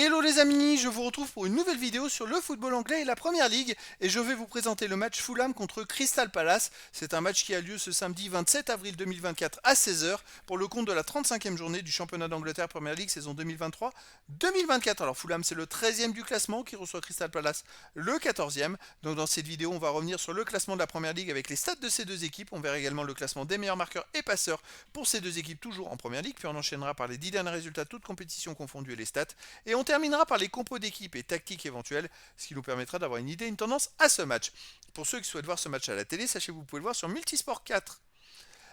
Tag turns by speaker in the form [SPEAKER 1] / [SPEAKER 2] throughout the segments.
[SPEAKER 1] Hello les amis, je vous retrouve pour une nouvelle vidéo sur le football anglais et la Première Ligue et je vais vous présenter le match Fulham contre Crystal Palace. C'est un match qui a lieu ce samedi 27 avril 2024 à 16 h pour le compte de la 35e journée du championnat d'Angleterre Première Ligue saison 2023-2024. Alors Fulham c'est le 13e du classement qui reçoit Crystal Palace le 14e. Donc dans cette vidéo on va revenir sur le classement de la Première Ligue avec les stats de ces deux équipes. On verra également le classement des meilleurs marqueurs et passeurs pour ces deux équipes toujours en Première Ligue. Puis on enchaînera par les 10 derniers résultats toutes compétitions confondues et les stats. Et on terminera par les compos d'équipe et tactiques éventuelles, ce qui nous permettra d'avoir une idée, une tendance à ce match. Pour ceux qui souhaitent voir ce match à la télé, sachez que vous pouvez le voir sur Multisport 4.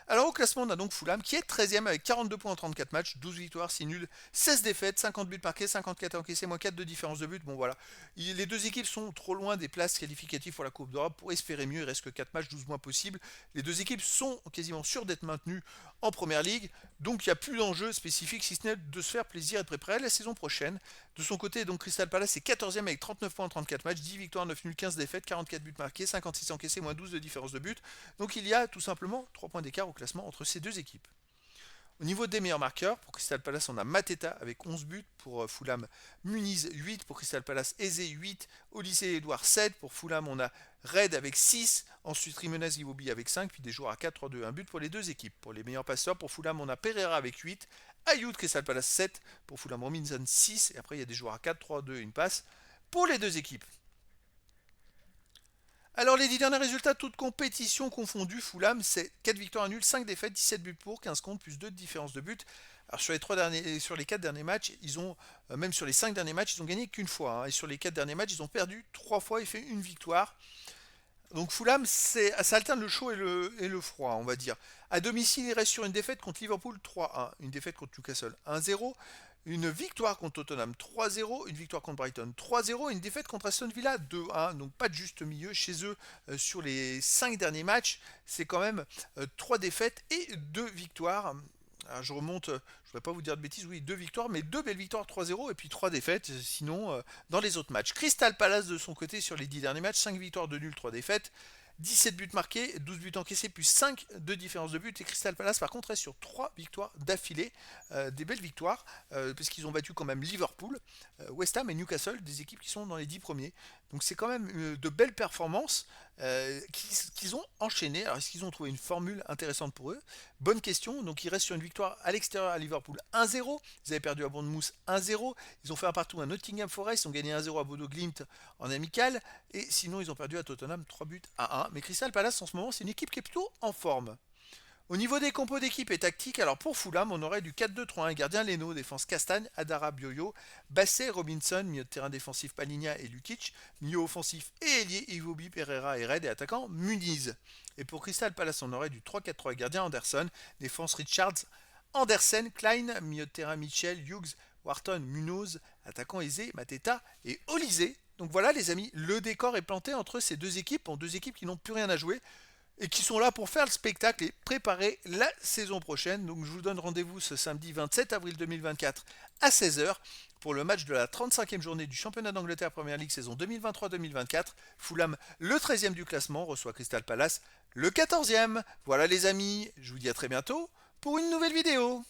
[SPEAKER 1] Alors au classement, on a donc Fulham qui est 13e avec 42 points en 34 matchs, 12 victoires, 6 nuls, 16 défaites, 50 buts marqués, 54 encaissés, moins 4 de différence de but. Bon voilà, les deux équipes sont trop loin des places qualificatives pour la Coupe d'Europe. Pour espérer mieux, il reste que 4 matchs, 12 mois possibles. Les deux équipes sont quasiment sûres d'être maintenues en Première Ligue, donc il n'y a plus d'enjeu spécifique si ce n'est de se faire plaisir et de préparer la saison prochaine. De son côté, donc Crystal Palace est 14e avec 39 points en 34 matchs, 10 victoires, 9 nuls, 15 défaites, 44 buts marqués, 56 encaissés, moins 12 de différence de but. Donc il y a tout simplement 3 points d'écart au classement entre ces deux équipes. Au niveau des meilleurs marqueurs, pour Crystal Palace, on a Mateta avec 11 buts, pour Fulham Muniz 8, pour Crystal Palace Eze 8, Olysée Edouard 7, pour Fulham on a Red avec 6, ensuite Jimenez Iwobi avec 5, puis des joueurs à 4, 3, 2, 1 but pour les deux équipes. Pour les meilleurs passeurs, pour Fulham on a Pereira avec 8, Ayoud Crystal Palace 7, pour Fulham Robinson 6, et après il y a des joueurs à 4, 3, 2, une passe pour les deux équipes. Alors les 10 derniers résultats, toutes compétitions confondues, Fulham c'est 4 victoires à nul, 5 défaites, 17 buts pour, 15 contre, plus 2 de différence de but. Alors sur les 4 derniers matchs, ils ont, même sur les 5 derniers matchs, ils ont gagné qu'une fois. Et sur les 4 derniers matchs, ils ont perdu 3 fois et fait une victoire. Donc Fulham, ça alterne le chaud et le froid, on va dire. À domicile, il reste sur une défaite contre Liverpool 3-1, une défaite contre Newcastle 1-0, une victoire contre Tottenham 3-0, une victoire contre Brighton 3-0 et une défaite contre Aston Villa 2-1. Donc pas de juste milieu chez eux sur les 5 derniers matchs. C'est quand même 3 défaites et 2 victoires. Alors je remonte, je ne vais pas vous dire de bêtises, oui, 2 victoires, mais 2 belles victoires, 3-0 et puis 3 défaites, sinon dans les autres matchs. Crystal Palace de son côté sur les 10 derniers matchs, 5 victoires, 2 nuls, 3 défaites, 17 buts marqués, 12 buts encaissés, plus 5 de différence de but. Et Crystal Palace par contre est sur 3 victoires d'affilée, des belles victoires, puisqu'ils ont battu quand même Liverpool, West Ham et Newcastle, des équipes qui sont dans les 10 premiers. Donc c'est quand même de belles performances qu'ils ont enchaînées. Alors est-ce qu'ils ont trouvé une formule intéressante pour eux? Bonne question. Donc ils restent sur une victoire à l'extérieur à Liverpool 1-0. Ils avaient perdu à Bournemouth 1-0. Ils ont fait un partout à Nottingham Forest. Ils ont gagné 1-0 à Bodo Glimt en amical. Et sinon ils ont perdu à Tottenham 3 buts à 1. Mais Crystal Palace en ce moment c'est une équipe qui est plutôt en forme. Au niveau des compos d'équipe et tactique, alors pour Fulham, on aurait du 4-2-3-1, gardien Leno, défense Castagne, Adara Bioyo, Basset, Robinson, milieu de terrain défensif Paligna et Lukic, milieu offensif et ailier Iwobi, Pereira et Red et attaquant Muniz. Et pour Crystal Palace, on aurait du 3-4-3, gardien Anderson, défense Richards, Andersen, Klein, milieu de terrain Mitchell, Hughes, Wharton, Munoz, attaquant Eze, Mateta et Olysée. Donc voilà les amis, le décor est planté entre ces deux équipes, en deux équipes qui n'ont plus rien à jouer et qui sont là pour faire le spectacle et préparer la saison prochaine. Donc je vous donne rendez-vous ce samedi 27 avril 2024 à 16 h pour le match de la 35e journée du championnat d'Angleterre Première Ligue saison 2023-2024. Fulham, le 13e du classement, reçoit Crystal Palace, le 14e. Voilà les amis, je vous dis à très bientôt pour une nouvelle vidéo.